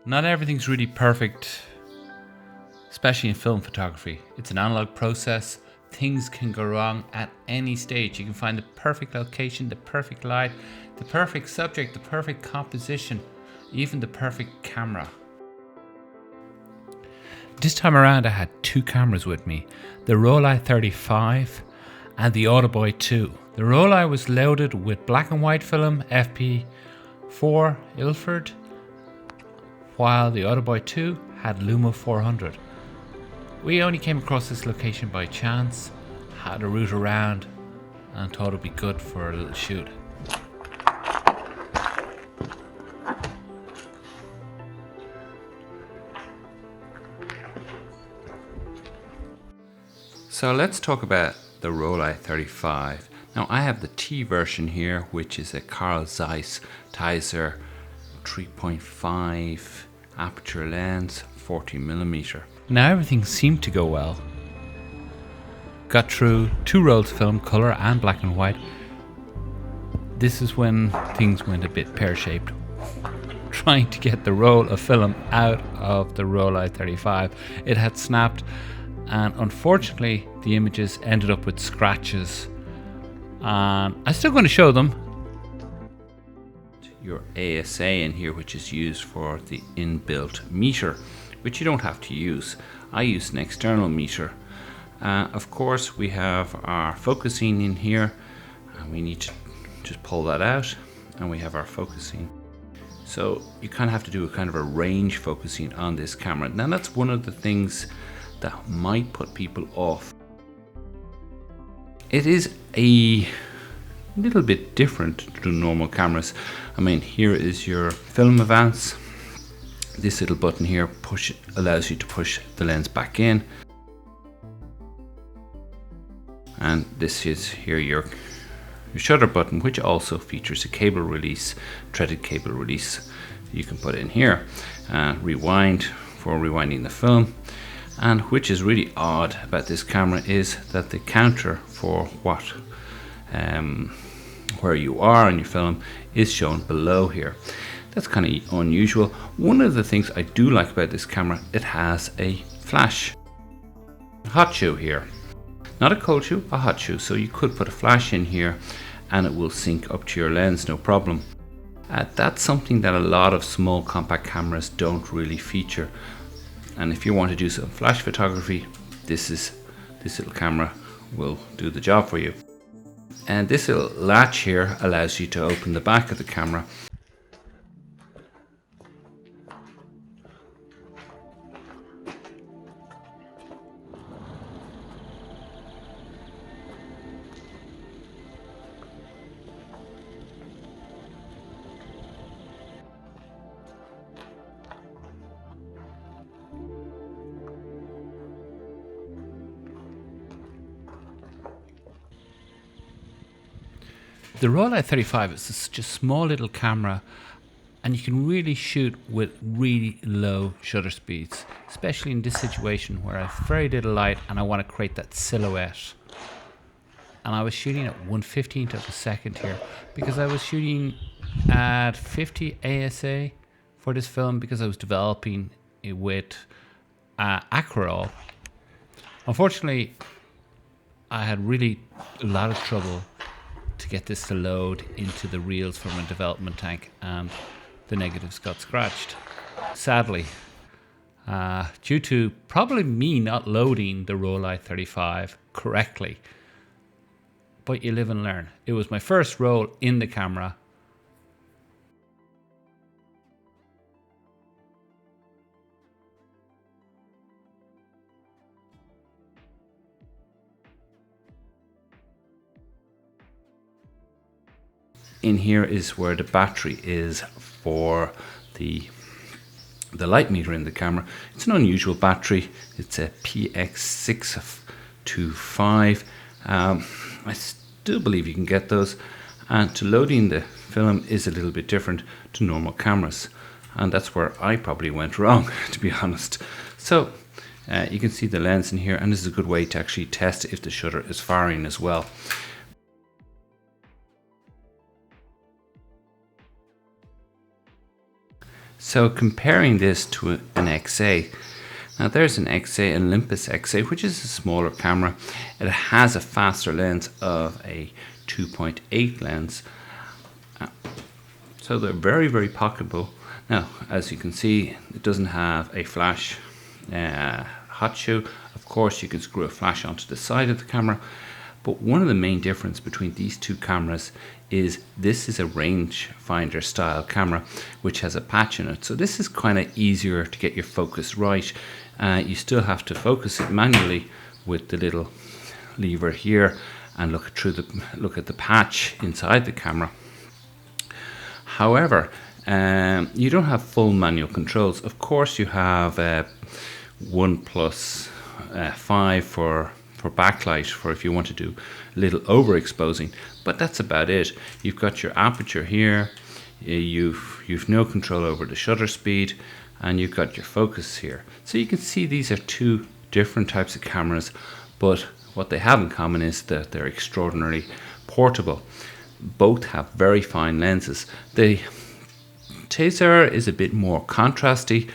Not everything's really perfect, especially in film photography. It's an analog process. Things can go wrong at any stage. You can find the perfect location, the perfect light, the perfect subject, the perfect composition, even the perfect camera. This time around I had two cameras with me, the Rollei 35 and the Autoboy 2. The Rollei was loaded with black and white film FP4 Ilford, while the Autoboy 2 had Luma 400. We only came across this location by chance, had a route around and thought it'd be good for a little shoot. So let's talk about the Rollei 35. Now I have the T version here, which is a Carl Zeiss Tizer 3.5 aperture lens, 40mm. Now everything seemed to go well. Got through 2 rolls of film, colour and black and white. This is when things went a bit pear-shaped. Trying to get the roll of film out of the Rollei 35. It had snapped, and unfortunately the images ended up with scratches. I'm still going to show them. Your ASA in here, which is used for the inbuilt meter, which you don't have to use. I use an external meter. Of course we have our focusing in here, and we need to just pull that out, and we have our focusing. So you kind of have to do a kind of a range focusing on this camera. Now that's one of the things that might put people off. It is a little bit different to normal cameras. I mean, here is your film advance. This little button here allows you to push the lens back in, and this is here your shutter button, which also features a cable release, threaded cable release. You can put in here, rewind for rewinding the film. And which is really odd about this camera is that the counter for where you are on your film is shown below here. That's kind of unusual. One of the things I do like about this camera, it has a flash. Hot shoe here. Not a cold shoe, a hot shoe. So you could put a flash in here and it will sync up to your lens, no problem. That's something that a lot of small compact cameras don't really feature. And if you want to do some flash photography, this little camera will do the job for you. And this little latch here allows you to open the back of the camera. The Rollei 35 is such a small little camera, and you can really shoot with really low shutter speeds, especially in this situation where I have very little light and I want to create that silhouette. And I was shooting at 1/15th of a second here because I was shooting at 50 ASA for this film because I was developing it with Acro. Unfortunately, I had really a lot of trouble to get this to load into the reels from a development tank, and the negatives got scratched. Sadly, due to probably me not loading the Rollei 35 correctly. But you live and learn. It was my first roll in the camera. In here is where the battery is for the light meter in the camera. It's an unusual battery. It's a PX625. I still believe you can get those. And to loading the film is a little bit different to normal cameras. And that's where I probably went wrong, to be honest. So you can see the lens in here, and this is a good way to actually test if the shutter is firing as well. So comparing this to an XA, now there's an XA, an Olympus XA, which is a smaller camera. It has a faster lens of a 2.8 lens. So they're very, very pocketable. Now, as you can see, it doesn't have a flash hot shoe. Of course, you can screw a flash onto the side of the camera. But one of the main differences between these two cameras is this is a rangefinder style camera which has a patch in it. So this is kind of easier to get your focus right. You still have to focus it manually with the little lever here and look at the patch inside the camera. However, you don't have full manual controls. Of course, you have 1+5 for backlight, for if you want to do a little overexposing, but that's about it. You've got your aperture here, you've no control over the shutter speed, and you've got your focus here. So you can see these are two different types of cameras, but what they have in common is that they're extraordinarily portable. Both have very fine lenses. The Taser is a bit more contrasty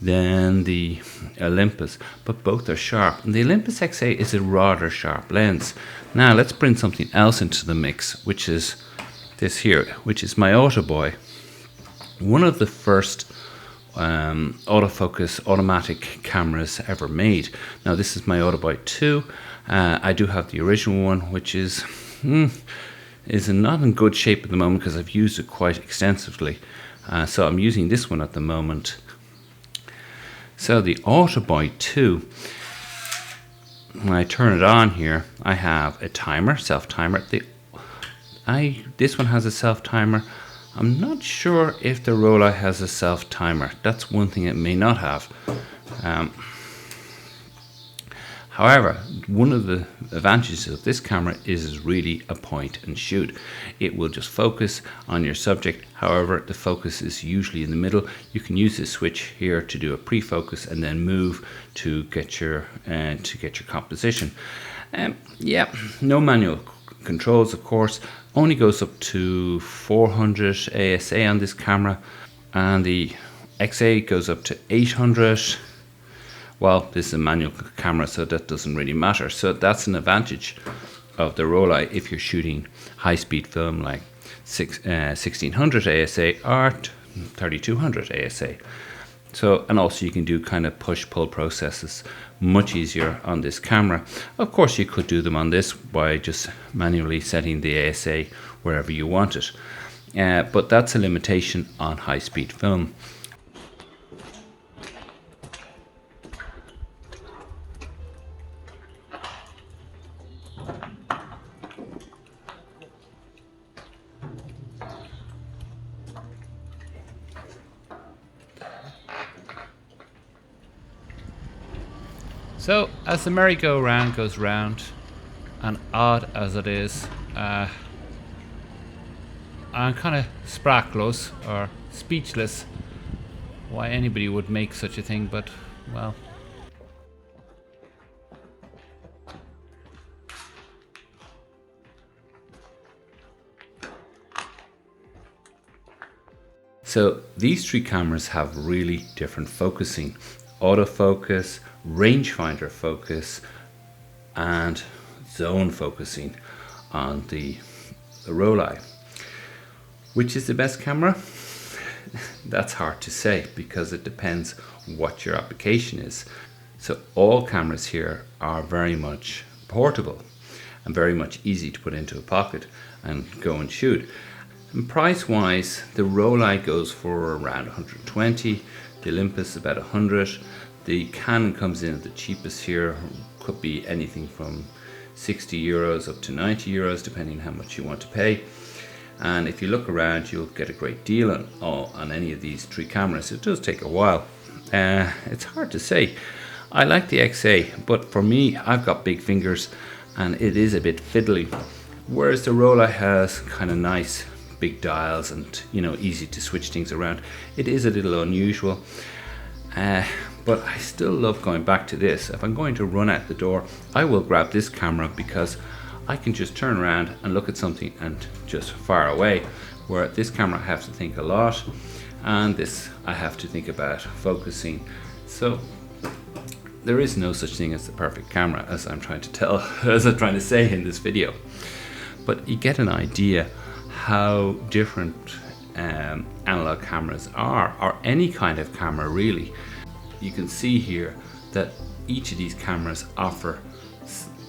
than the Olympus, but both are sharp. And the Olympus XA is a rather sharp lens. Now let's bring something else into the mix, which is this here, which is my Autoboy. One of the first autofocus automatic cameras ever made. Now this is my Autoboy 2. I do have the original one, which is not in good shape at the moment because I've used it quite extensively. So I'm using this one at the moment. So the Autoboy 2, when I turn it on here, I have a timer, self-timer. This one has a self-timer. I'm not sure if the Rollei has a self-timer. That's one thing it may not have. However, one of the advantages of this camera is really a point and shoot. It will just focus on your subject. However, the focus is usually in the middle. You can use this switch here to do a pre-focus and then move to get your composition. Yeah, no manual controls, of course. Only goes up to 400 ASA on this camera, and the XA goes up to 800. Well, this is a manual camera, so that doesn't really matter. So that's an advantage of the Rollei if you're shooting high-speed film like 1600 ASA or 3200 ASA. So, and also you can do kind of push-pull processes much easier on this camera. Of course, you could do them on this by just manually setting the ASA wherever you want it. But that's a limitation on high-speed film. So, as the merry-go-round goes round, and odd as it is, I'm kind of sprachlos, or speechless, why anybody would make such a thing, but, well. So, these three cameras have really different focusing. Autofocus, rangefinder focus, and zone focusing on the Rollei. Which is the best camera? That's hard to say because it depends what your application is. So all cameras here are very much portable and very much easy to put into a pocket and go and shoot. And price wise, the Rollei goes for around 120, the Olympus about 100. The Canon comes in at the cheapest here, could be anything from 60 euros up to 90 euros depending on how much you want to pay. And if you look around, you'll get a great deal on any of these three cameras. It does take a while. It's hard to say. I like the XA, but for me, I've got big fingers and it is a bit fiddly. Whereas the Rollei has kind of nice big dials and, you know, easy to switch things around. It is a little unusual. But I still love going back to this. If I'm going to run out the door, I will grab this camera because I can just turn around and look at something and just fire away. Where this camera I have to think a lot. and this I have to think about focusing. So there is no such thing as the perfect camera, as I'm trying to say in this video, but you get an idea how different analog cameras are, or any kind of camera really. You can see here that each of these cameras offer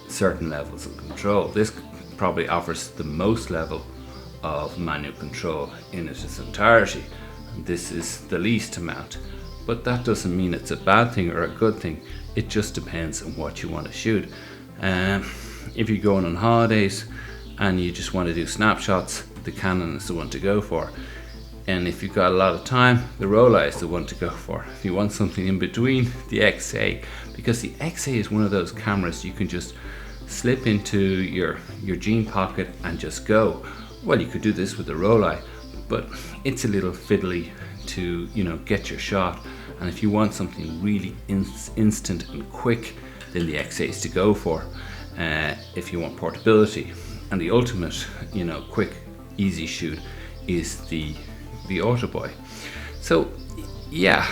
certain levels of control. This probably offers the most level of manual control in its entirety. This is the least amount, but that doesn't mean it's a bad thing or a good thing. It just depends on what you want to shoot. If you're going on holidays and you just want to do snapshots, the Canon is the one to go for. And if you've got a lot of time, the Rollei is the one to go for. If you want something in between, the XA, because the XA is one of those cameras you can just slip into your jean pocket and just go. Well, you could do this with the Rollei, but it's a little fiddly to, you know, get your shot. And if you want something really instant and quick, then the XA is to go for. If you want portability, and the ultimate, you know, quick, easy shoot is the Autoboy. So yeah,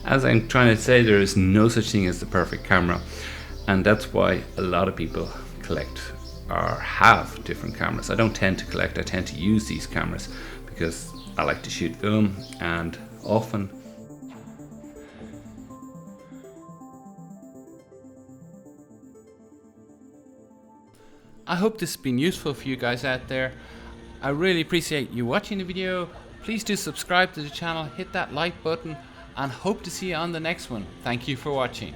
as I'm trying to say, there is no such thing as the perfect camera, and that's why a lot of people collect or have different cameras. I don't tend to collect, I tend to use these cameras because I like to shoot film, and often I hope this has been useful for you guys out there. I really appreciate you watching the video. Please do subscribe to the channel, hit that like button, and hope to see you on the next one. Thank you for watching.